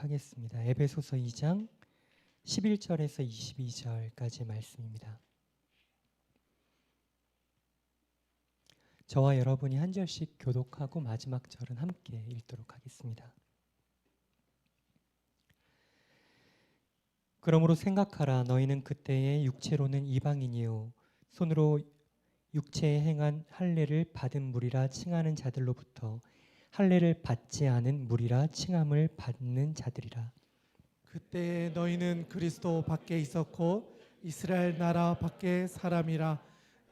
하겠습니다. 에베소서 2장 11절에서 22절까지 말씀입니다. 저와 여러분이 한 절씩 교독하고 마지막 절은 함께 읽도록 하겠습니다. 그러므로 생각하라. 너희는 그때의 육체로는 이방인이요 손으로 육체에 행한 할례를 받은 무리라 칭하는 자들로부터 할례를 받지 않은 무리라 칭함을 받는 자들이라. 그때 너희는 그리스도 밖에 있었고 이스라엘 나라 밖에 사람이라.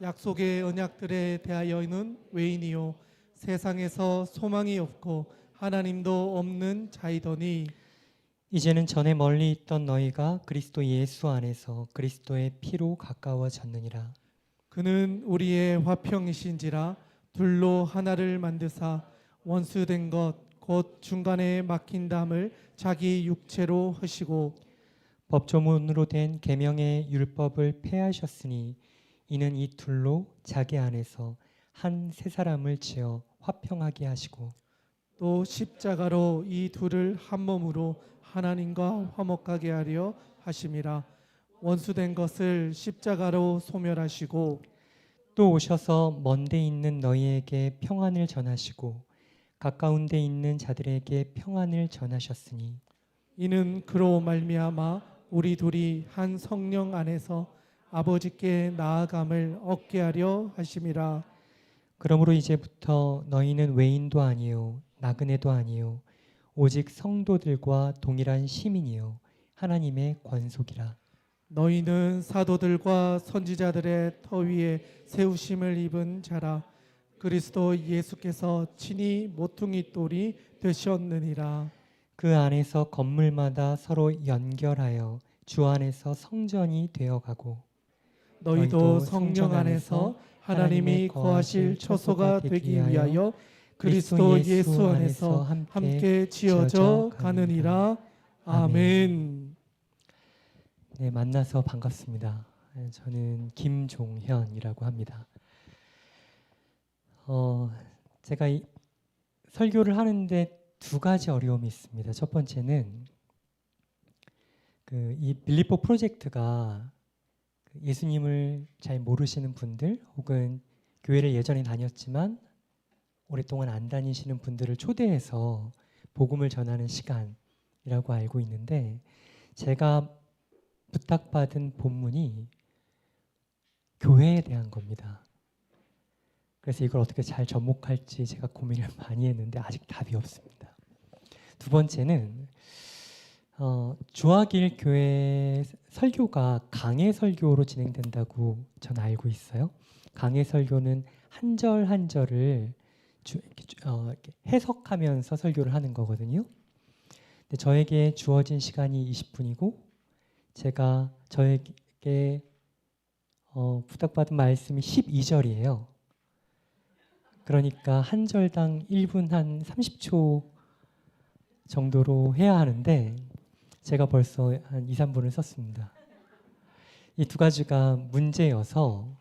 약속의 언약들에 대하여는 외인이요 세상에서 소망이 없고 하나님도 없는 자이더니 이제는 전에 멀리 있던 너희가 그리스도 예수 안에서 그리스도의 피로 가까워졌느니라. 그는 우리의 화평이신지라. 둘로 하나를 만드사 원수된 것 곧 중간에 막힌 담을 자기 육체로 하시고 법조문으로 된 계명의 율법을 폐하셨으니 이는 이 둘로 자기 안에서 한 새 사람을 지어 화평하게 하시고 또 십자가로 이 둘을 한 몸으로 하나님과 화목하게 하려 하심이라. 원수된 것을 십자가로 소멸하시고 또 오셔서 먼데 있는 너희에게 평안을 전하시고 가까운 데 있는 자들에게 평안을 전하셨으니 이는 그로 말미암아 우리 둘이 한 성령 안에서 아버지께 나아감을 얻게 하려 하심이라. 그러므로 이제부터 너희는 외인도 아니요 나그네도 아니요 오직 성도들과 동일한 시민이요 하나님의 권속이라. 너희는 사도들과 선지자들의 터 위에 세우심을 입은 자라. 그리스도 예수께서 친히 모퉁이 돌이 되셨느니라. 그 안에서 건물마다 서로 연결하여 주 안에서 성전이 되어가고 너희도 성령 안에서 하나님이 거하실 처소가 되기 위하여 그리스도 예수 안에서 함께 지어져 가느니라. 아멘. 네, 만나서 반갑습니다. 저는 김종현이라고 합니다. 제가 설교를 하는데 두 가지 어려움이 있습니다. 첫 번째는 이 빌립보 프로젝트가 예수님을 잘 모르시는 분들 혹은 교회를 예전에 다녔지만 오랫동안 안 다니시는 분들을 초대해서 복음을 전하는 시간이라고 알고 있는데 제가 부탁받은 본문이 교회에 대한 겁니다. 그래서 이걸 어떻게 잘 접목할지 제가 고민을 많이 했는데 아직 답이 없습니다. 두 번째는 주하길 교회 설교가 강해 설교로 진행된다고 전 알고 있어요. 강해 설교는 한 절 한 절을 이렇게 해석하면서 설교를 하는 거거든요. 근데 저에게 주어진 시간이 20분이고 제가 저에게 부탁받은 말씀이 12절이에요. 그러니까 한 절당 1분 한 30초 정도로 해야 하는데 제가 벌써 한 2, 3분을 썼습니다. 이 두 가지가 문제여서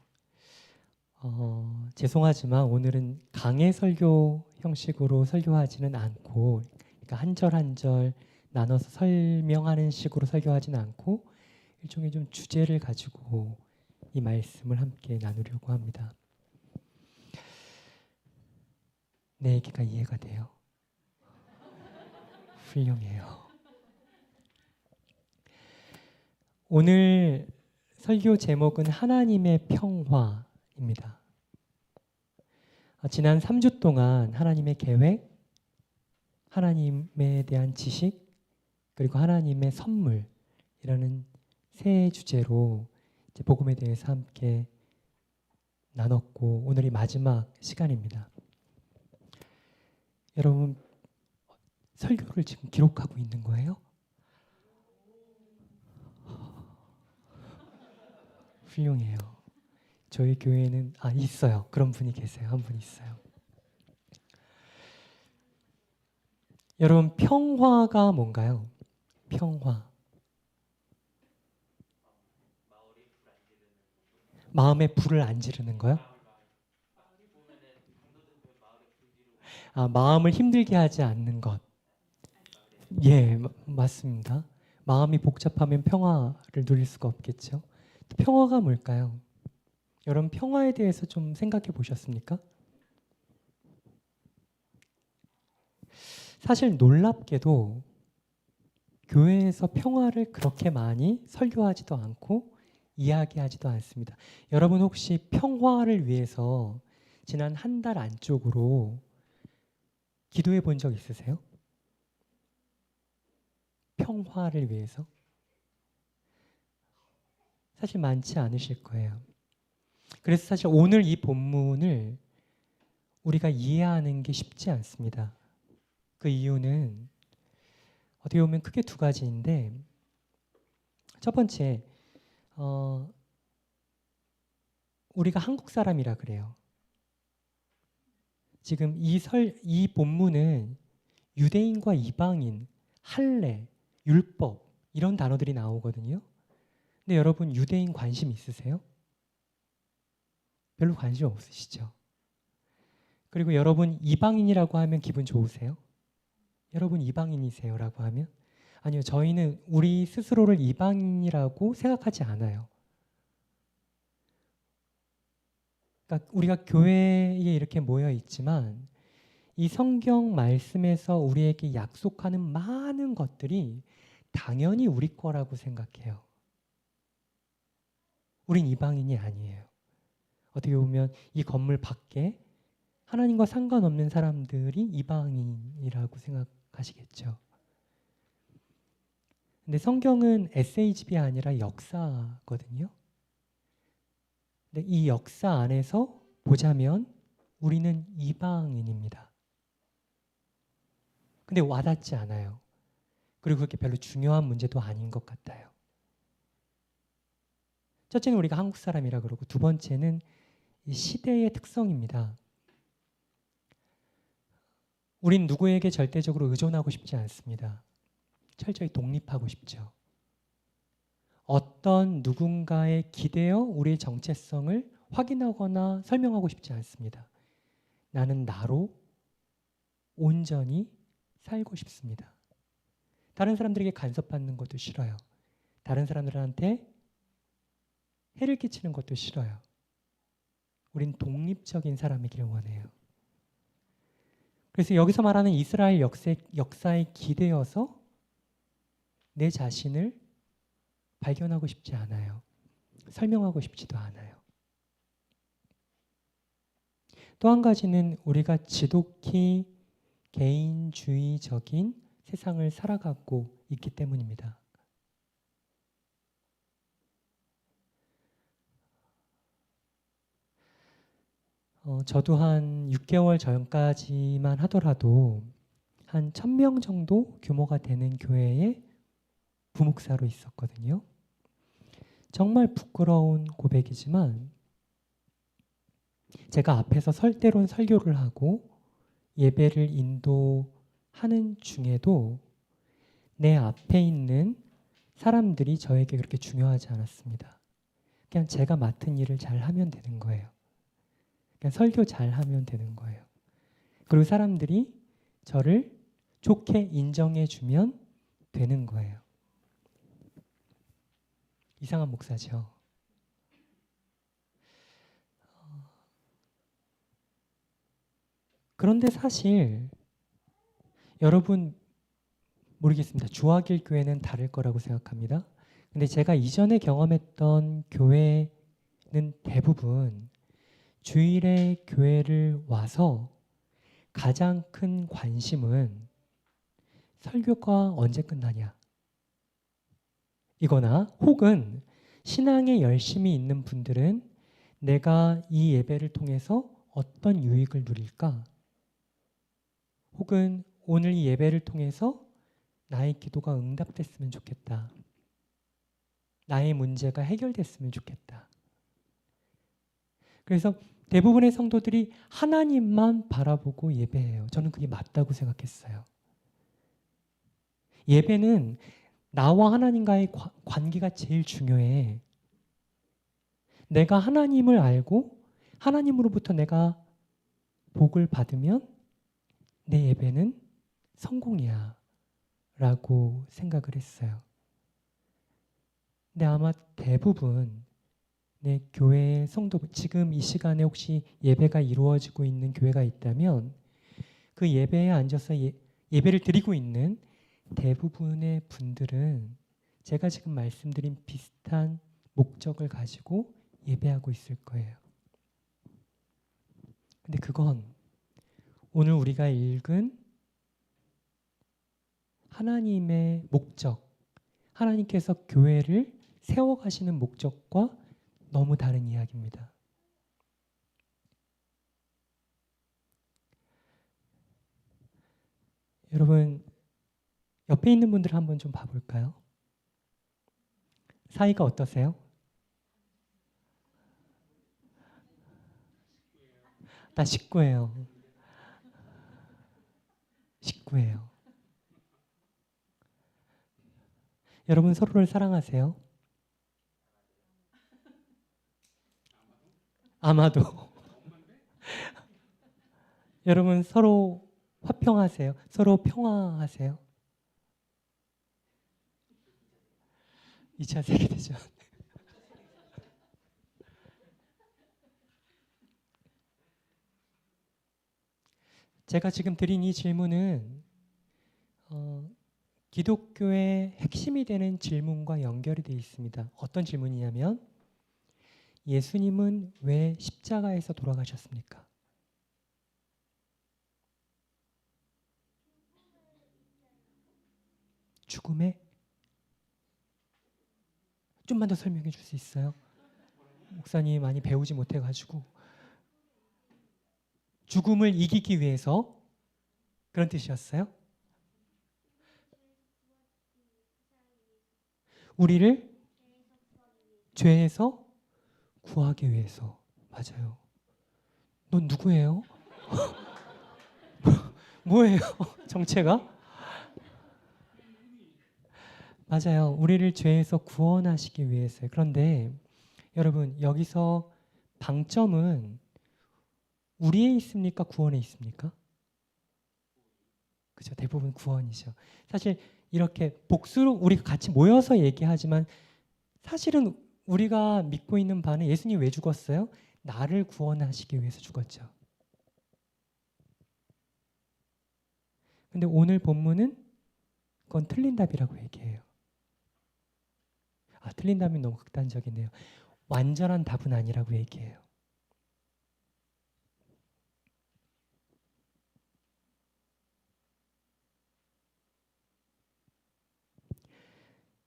죄송하지만 오늘은 강해 설교 형식으로 설교하지는 않고 그러니까 한 절 한 절 나눠서 설명하는 식으로 설교하지는 않고 일종의 좀 주제를 가지고 이 말씀을 함께 나누려고 합니다. 내 얘기가 이해가 돼요? 훌륭해요. 오늘 설교 제목은 하나님의 평화입니다. 지난 3주 동안 하나님의 계획, 하나님에 대한 지식, 그리고 하나님의 선물이라는 세 주제로 이제 복음에 대해서 함께 나눴고 오늘이 마지막 시간입니다. 여러분 설교를 지금 기록하고 있는 거예요? 훌륭해요. 저희 교회는 있어요. 그런 분이 계세요. 한 분 있어요. 여러분 평화가 뭔가요? 평화. 마음에 불을 안 지르는 거요? 마음을 힘들게 하지 않는 것. 예, 맞습니다. 마음이 복잡하면 평화를 누릴 수가 없겠죠. 평화가 뭘까요? 여러분 평화에 대해서 좀 생각해 보셨습니까? 사실 놀랍게도 교회에서 평화를 그렇게 많이 설교하지도 않고 이야기하지도 않습니다. 여러분 혹시 평화를 위해서 지난 한 달 안쪽으로 기도해 본 적 있으세요? 평화를 위해서? 사실 많지 않으실 거예요. 그래서 사실 오늘 이 본문을 우리가 이해하는 게 쉽지 않습니다. 그 이유는 어떻게 보면 크게 두 가지인데, 첫 번째, 우리가 한국 사람이라 그래요. 지금 이 본문은 유대인과 이방인, 할례, 율법 이런 단어들이 나오거든요. 근데 여러분 유대인 관심 있으세요? 별로 관심 없으시죠? 그리고 여러분 이방인이라고 하면 기분 좋으세요? 여러분 이방인이세요라고 하면? 아니요, 저희는 우리 스스로를 이방인이라고 생각하지 않아요. 그러니까 우리가 교회에 이렇게 모여 있지만 이 성경 말씀에서 우리에게 약속하는 많은 것들이 당연히 우리 거라고 생각해요. 우린 이방인이 아니에요. 어떻게 보면 이 건물 밖에 하나님과 상관없는 사람들이 이방인이라고 생각하시겠죠. 근데 성경은 에세이집이 아니라 역사거든요. 근데 이 역사 안에서 보자면 우리는 이방인입니다. 근데 와닿지 않아요. 그리고 그렇게 별로 중요한 문제도 아닌 것 같아요. 첫째는 우리가 한국 사람이라 그러고, 두 번째는 이 시대의 특성입니다. 우린 누구에게 절대적으로 의존하고 싶지 않습니다. 철저히 독립하고 싶죠. 어떤 누군가에 기대어 우리의 정체성을 확인하거나 설명하고 싶지 않습니다. 나는 나로 온전히 살고 싶습니다. 다른 사람들에게 간섭받는 것도 싫어요. 다른 사람들한테 해를 끼치는 것도 싫어요. 우린 독립적인 사람이길 원해요. 그래서 여기서 말하는 이스라엘 역사에 기대어서 내 자신을 발견하고 싶지 않아요. 설명하고 싶지도 않아요. 또 한 가지는 우리가 지독히 개인주의적인 세상을 살아가고 있기 때문입니다. 저도 한 6개월 전까지만 하더라도 한 1000명 정도 규모가 되는 교회에 부목사로 있었거든요. 정말 부끄러운 고백이지만 제가 앞에서 때론 설교를 하고 예배를 인도하는 중에도 내 앞에 있는 사람들이 저에게 그렇게 중요하지 않았습니다. 그냥 제가 맡은 일을 잘 하면 되는 거예요. 그냥 설교 잘 하면 되는 거예요. 그리고 사람들이 저를 좋게 인정해 주면 되는 거예요. 이상한 목사죠. 그런데 사실 여러분 모르겠습니다. 주하길 교회는 다를 거라고 생각합니다. 근데 제가 이전에 경험했던 교회는 대부분 주일에 교회를 와서 가장 큰 관심은 설교가 언제 끝나냐 이거나, 혹은 신앙에 열심히 있는 분들은 내가 이 예배를 통해서 어떤 유익을 누릴까, 혹은 오늘 이 예배를 통해서 나의 기도가 응답됐으면 좋겠다, 나의 문제가 해결됐으면 좋겠다. 그래서 대부분의 성도들이 하나님만 바라보고 예배해요. 저는 그게 맞다고 생각했어요. 예배는 나와 하나님과의 관계가 제일 중요해. 내가 하나님을 알고 하나님으로부터 내가 복을 받으면 내 예배는 성공이야 라고 생각을 했어요. 근데 아마 대부분 교회 성도, 지금 이 시간에 혹시 예배가 이루어지고 있는 교회가 있다면 그 예배에 앉아서 예배를 드리고 있는 대부분의 분들은 제가 지금 말씀드린 비슷한 목적을 가지고 예배하고 있을 거예요. 근데 그건 오늘 우리가 읽은 하나님의 목적, 하나님께서 교회를 세워가시는 목적과 너무 다른 이야기입니다. 여러분, 옆에 있는 분들 한번 좀 봐볼까요? 사이가 어떠세요? 다 식구예요. 식구예요. 여러분 서로를 사랑하세요? 아마도. 여러분 서로 화평하세요? 서로 평화하세요? 2차 세계대전. 제가 지금 드린 이 질문은 기독교의 핵심이 되는 질문과 연결이 되어 있습니다. 어떤 질문이냐면 예수님은 왜 십자가에서 돌아가셨습니까? 죽음에? 좀만 더 설명해 줄 수 있어요? 목사님이 많이 배우지 못해가지고. 죽음을 이기기 위해서 그런 뜻이었어요? 우리를 죄에서 구하기 위해서. 맞아요. 넌 누구예요? 뭐예요? 정체가? 맞아요. 우리를 죄에서 구원하시기 위해서요. 그런데 여러분 여기서 방점은 우리에 있습니까? 구원에 있습니까? 그죠? 대부분 구원이죠. 사실 이렇게 복수로 우리가 같이 모여서 얘기하지만 사실은 우리가 믿고 있는 바는 예수님이 왜 죽었어요? 나를 구원하시기 위해서 죽었죠. 근데 오늘 본문은 그건 틀린 답이라고 얘기해요. 틀린 답이 너무 극단적이네요. 완전한 답은 아니라고 얘기해요.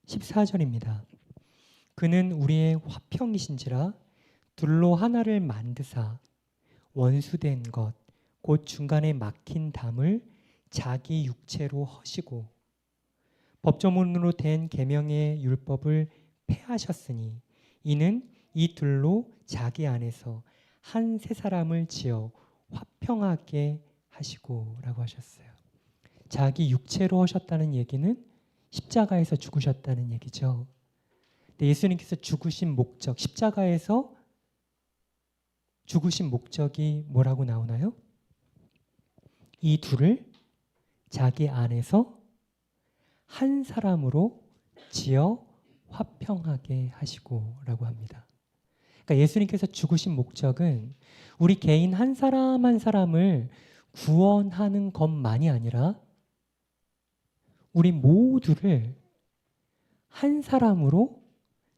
14절입니다. 그는 우리의 화평이신지라 둘로 하나를 만드사 원수된 것 곧 중간에 막힌 담을 자기 육체로 허시고 법조문으로 된 계명의 율법을 폐하셨으니 이는 이 둘로 자기 안에서 한 세 사람을 지어 화평하게 하시고라고 하셨어요. 자기 육체로 하셨다는 얘기는 십자가에서 죽으셨다는 얘기죠. 근데 예수님께서 죽으신 목적, 십자가에서 죽으신 목적이 뭐라고 나오나요? 이 둘을 자기 안에서 한 사람으로 지어 화평하게 하시고라고 합니다. 그러니까 예수님께서 죽으신 목적은 우리 개인 한 사람 한 사람을 구원하는 것만이 아니라 우리 모두를 한 사람으로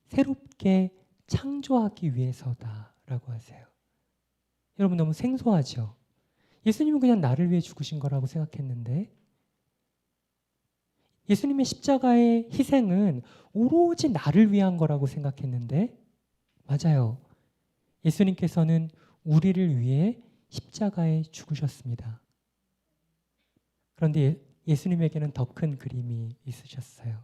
새롭게 창조하기 위해서다라고 하세요. 여러분 너무 생소하죠? 예수님은 그냥 나를 위해 죽으신 거라고 생각했는데 예수님의 십자가의 희생은 오로지 나를 위한 거라고 생각했는데 맞아요. 예수님께서는 우리를 위해 십자가에 죽으셨습니다. 그런데 예수님에게는 더 큰 그림이 있으셨어요.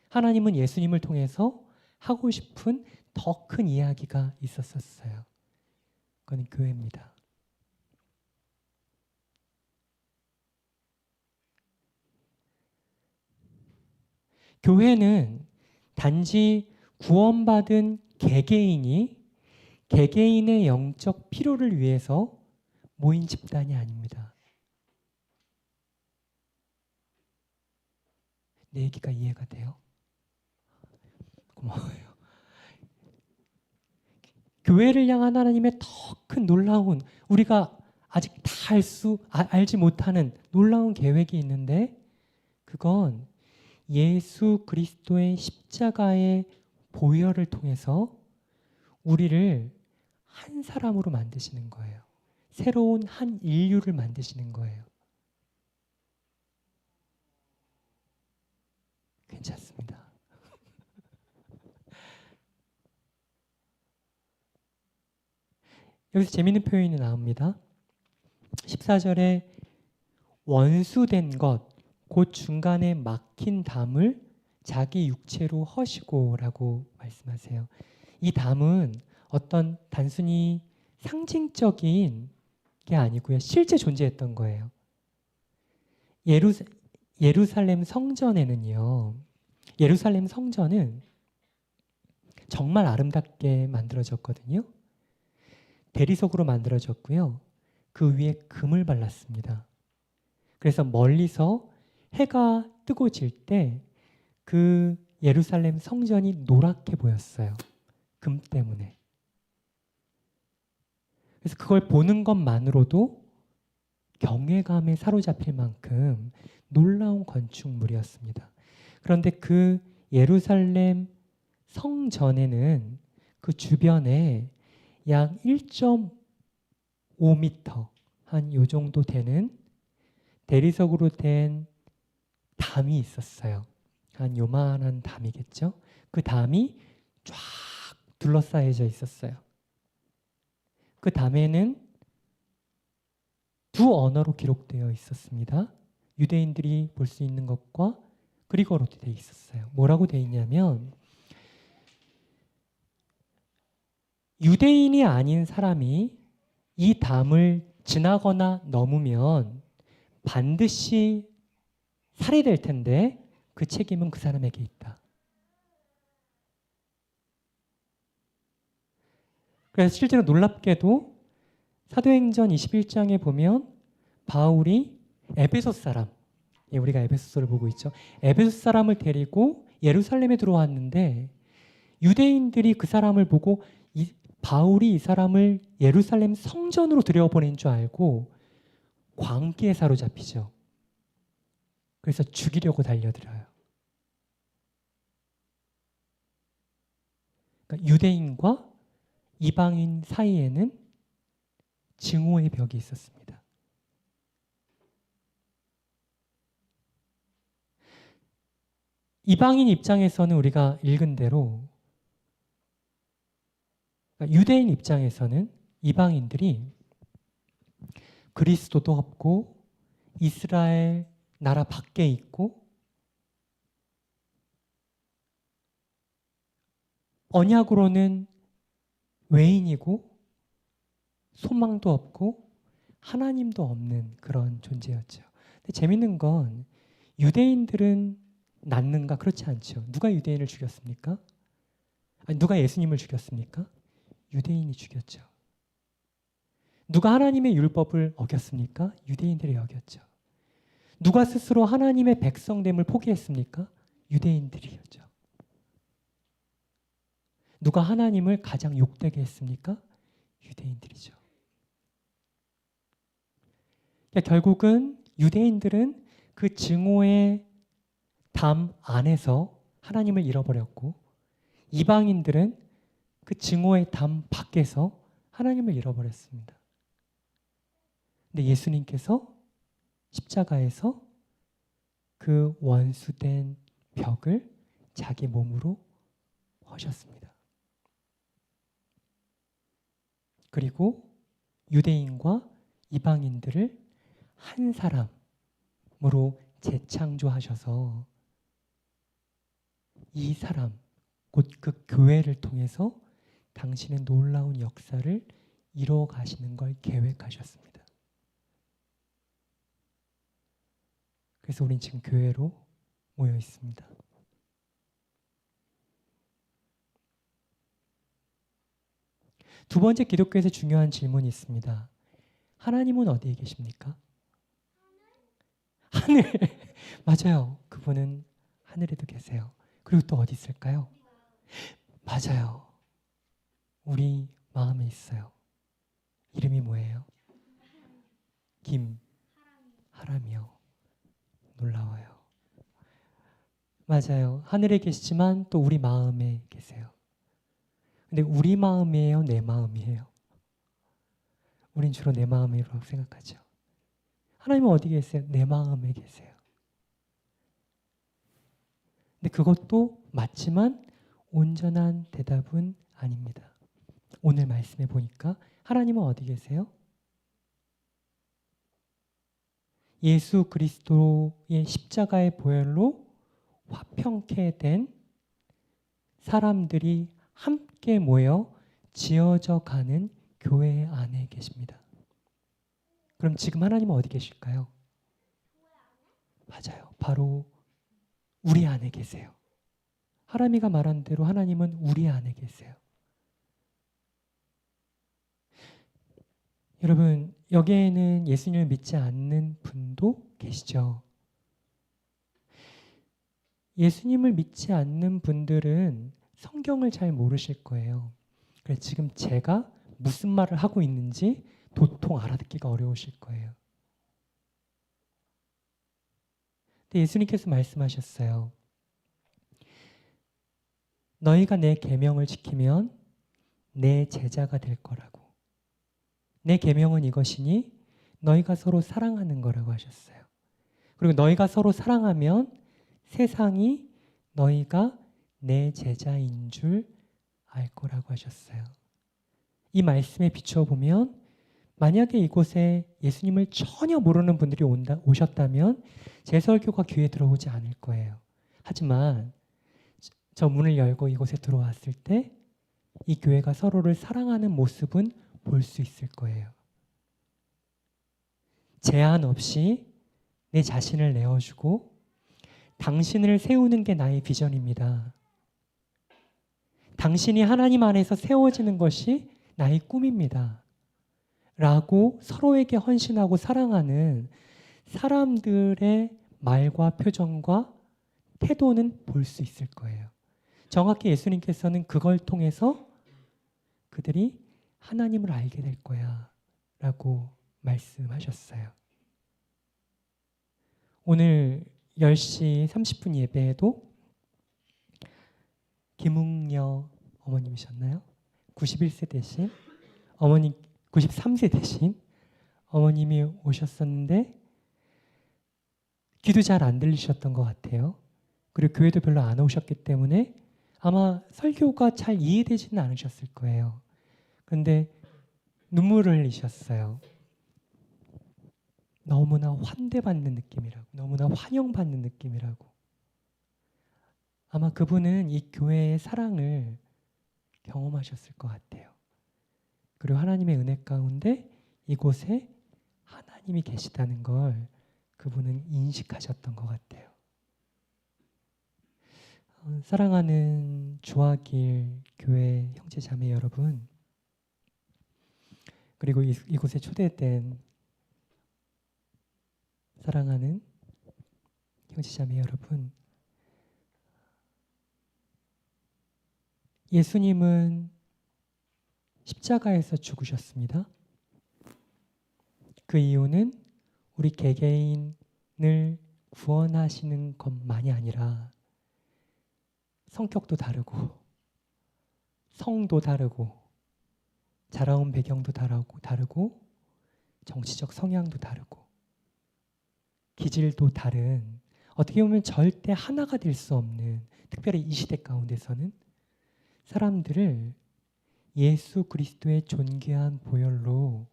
하나님은 예수님을 통해서 하고 싶은 더 큰 이야기가 있었어요. 그건 교회입니다. 교회는 단지 구원받은 개개인이 개개인의 영적 필요를 위해서 모인 집단이 아닙니다. 내 얘기가 이해가 돼요? 고마워요. 교회를 향한 하나님의 더 큰 놀라운, 우리가 아직 다 알지 못하는 놀라운 계획이 있는데, 그건 예수 그리스도의 십자가의 보혈을 통해서 우리를 한 사람으로 만드시는 거예요. 새로운 한 인류를 만드시는 거예요. 괜찮습니다. 여기서 재미있는 표현이 나옵니다. 14절에 원수된 것, 곧 중간에 막힌 담을 자기 육체로 허시고 라고 말씀하세요. 이 담은 어떤 단순히 상징적인 게 아니고요. 실제 존재했던 거예요. 예루살렘 성전에는요. 예루살렘 성전은 정말 아름답게 만들어졌거든요. 대리석으로 만들어졌고요. 그 위에 금을 발랐습니다. 그래서 멀리서 해가 뜨고 질 때 그 예루살렘 성전이 노랗게 보였어요. 금 때문에. 그래서 그걸 보는 것만으로도 경외감에 사로잡힐 만큼 놀라운 건축물이었습니다. 그런데 그 예루살렘 성전에는 그 주변에 약 1.5m 한 요 정도 되는 대리석으로 된 담이 있었어요. 한 요만한 담이겠죠. 그 담이 쫙 둘러싸여져 있었어요. 그 담에는 두 언어로 기록되어 있었습니다. 유대인들이 볼 수 있는 것과 그리거로 되어 있었어요. 뭐라고 되어 있냐면, 유대인이 아닌 사람이 이 담을 지나거나 넘으면 반드시 살해될 텐데 그 책임은 그 사람에게 있다. 그래서 실제로 놀랍게도 사도행전 21장에 보면 바울이 에베소 사람, 우리가 에베소서를 보고 있죠. 에베소 사람을 데리고 예루살렘에 들어왔는데 유대인들이 그 사람을 보고 바울이 이 사람을 예루살렘 성전으로 들여보낸 줄 알고 광기에 사로잡히죠. 그래서 죽이려고 달려들어요. 그러니까 유대인과 이방인 사이에는 증오의 벽이 있었습니다. 이방인 입장에서는 우리가 읽은 대로, 그러니까 유대인 입장에서는 이방인들이 그리스도도 없고 이스라엘 나라 밖에 있고 언약으로는 외인이고 소망도 없고 하나님도 없는 그런 존재였죠. 근데 재밌는 건 유대인들은 낫는가? 그렇지 않죠. 누가 유대인을 죽였습니까? 아니, 누가 예수님을 죽였습니까? 유대인이 죽였죠. 누가 하나님의 율법을 어겼습니까? 유대인들이 어겼죠. 누가 스스로 하나님의 백성됨을 포기했습니까? 유대인들이었죠. 누가 하나님을 가장 욕되게 했습니까? 유대인들이죠. 그러니까 결국은 유대인들은 그 증오의 담 안에서 하나님을 잃어버렸고, 이방인들은 그 증오의 담 밖에서 하나님을 잃어버렸습니다. 근데 예수님께서 십자가에서 그 원수된 벽을 자기 몸으로 허셨습니다. 그리고 유대인과 이방인들을 한 사람으로 재창조하셔서 이 사람, 곧 그 교회를 통해서 당신의 놀라운 역사를 이루어 가시는 걸 계획하셨습니다. 그래서 우린 지금 교회로 모여 있습니다. 두 번째, 기독교에서 중요한 질문이 있습니다. 하나님은 어디에 계십니까? 하늘. 맞아요. 그분은 하늘에도 계세요. 그리고 또 어디 있을까요? 맞아요. 우리 마음에 있어요. 이름이 뭐예요? 하람이요. 놀라워요. 맞아요. 하늘에 계시지만 또 우리 마음에 계세요. 근데 우리 마음이에요? 내 마음이에요? 우린 주로 내 마음이라고 생각하죠. 하나님은 어디 계세요? 내 마음에 계세요. 근데 그것도 맞지만 온전한 대답은 아닙니다. 오늘 말씀해 보니까 하나님은 어디 계세요? 예수 그리스도의 십자가의 보혈로 화평케 된 사람들이 함께 모여 지어져 가는 교회 안에 계십니다. 그럼 지금 하나님은 어디 계실까요? 맞아요. 바로 우리 안에 계세요. 하람이가 말한 대로 하나님은 우리 안에 계세요. 여러분, 여기에는 예수님을 믿지 않는 분도 계시죠. 예수님을 믿지 않는 분들은 성경을 잘 모르실 거예요. 그래서 지금 제가 무슨 말을 하고 있는지 도통 알아듣기가 어려우실 거예요. 근데 예수님께서 말씀하셨어요. 너희가 내 계명을 지키면 내 제자가 될 거라고. 내 계명은 이것이니 너희가 서로 사랑하는 거라고 하셨어요. 그리고 너희가 서로 사랑하면 세상이 너희가 내 제자인 줄 알 거라고 하셨어요. 이 말씀에 비추어 보면 만약에 이곳에 예수님을 전혀 모르는 분들이 오셨다면 제 설교가 귀에 들어오지 않을 거예요. 하지만 저 문을 열고 이곳에 들어왔을 때 이 교회가 서로를 사랑하는 모습은 볼 수 있을 거예요. 제한 없이 내 자신을 내어주고 당신을 세우는 게 나의 비전입니다. 당신이 하나님 안에서 세워지는 것이 나의 꿈입니다. 라고 서로에게 헌신하고 사랑하는 사람들의 말과 표정과 태도는 볼 수 있을 거예요. 정확히 예수님께서는 그걸 통해서 그들이 하나님을 알게 될 거야 라고 말씀하셨어요. 오늘 10시 30분 예배에도 김웅녀 어머님이셨나요? 91세 되신 어머님, 93세 되신 어머님이 오셨었는데 귀도 잘 안 들리셨던 것 같아요. 그리고 교회도 별로 안 오셨기 때문에 아마 설교가 잘 이해되지는 않으셨을 거예요. 그런데 눈물을 흘리셨어요. 너무나 환대받는 느낌이라고, 너무나 환영받는 느낌이라고. 아마 그분은 이 교회의 사랑을 경험하셨을 것 같아요. 그리고 하나님의 은혜 가운데 이곳에 하나님이 계시다는 걸 그분은 인식하셨던 것 같아요. 사랑하는 주화길 교회 형제 자매 여러분, 그리고 이곳에 초대된 사랑하는 형제 자매 여러분, 예수님은 십자가에서 죽으셨습니다. 그 이유는 우리 개개인을 구원하시는 것만이 아니라 성격도 다르고 성도 다르고 자라온 배경도 다르고 정치적 성향도 다르고 기질도 다른, 어떻게 보면 절대 하나가 될 수 없는, 특별히 이 시대 가운데서는 사람들을 예수 그리스도의 존귀한 보혈로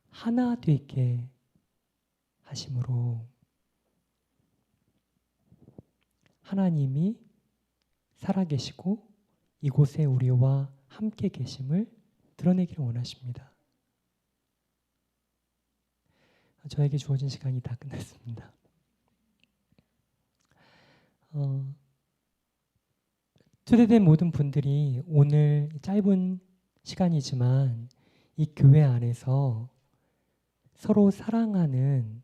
하나 되게 하심으로 하나님이 살아계시고 이곳에 우리와 함께 계심을 드러내기를 원하십니다. 저에게 주어진 시간이 다 끝났습니다. 초대된 모든 분들이 오늘 짧은 시간이지만 이 교회 안에서 서로 사랑하는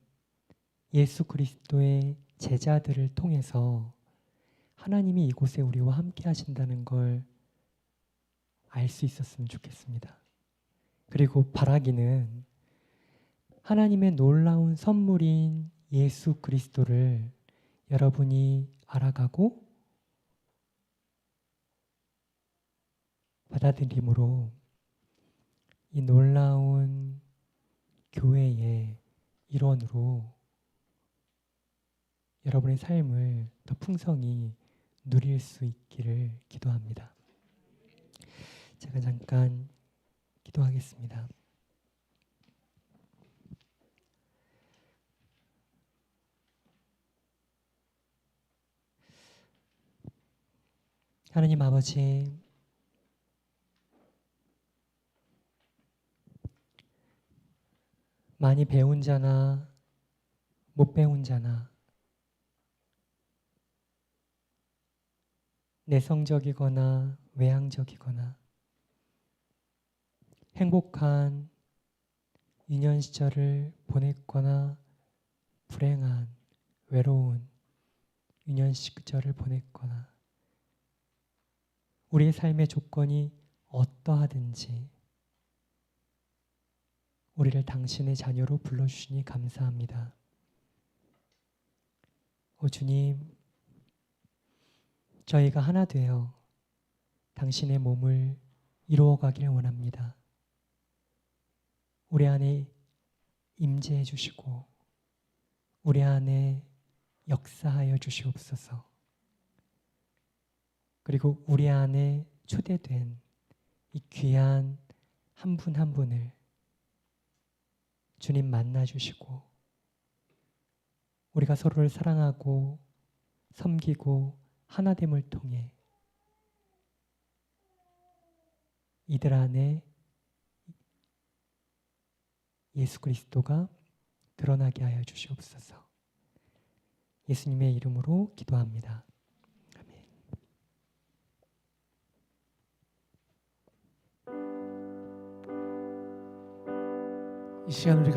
예수 그리스도의 제자들을 통해서 하나님이 이곳에 우리와 함께 하신다는 걸 알 수 있었으면 좋겠습니다. 그리고 바라기는 하나님의 놀라운 선물인 예수 그리스도를 여러분이 알아가고 받아들임으로 이 놀라운 교회의 일원으로 여러분의 삶을 더 풍성히 누릴 수 있기를 기도합니다. 제가 잠깐 기도하겠습니다. 하나님 아버지, 많이 배운 자나 못 배운 자나 내성적이거나 외향적이거나 행복한 유년 시절을 보냈거나 불행한 외로운 유년 시절을 보냈거나 우리의 삶의 조건이 어떠하든지 우리를 당신의 자녀로 불러주시니 감사합니다. 오 주님, 저희가 하나 되어 당신의 몸을 이루어가길 원합니다. 우리 안에 임재해 주시고 우리 안에 역사하여 주시옵소서. 그리고 우리 안에 초대된 이 귀한 한 분 한 분을 주님 만나 주시고 우리가 서로를 사랑하고 섬기고 하나됨을 통해 이들 안에 예수 그리스도가 드러나게 하여 주시옵소서. 예수님의 이름으로 기도합니다. 아멘. 이 시간 우리 같이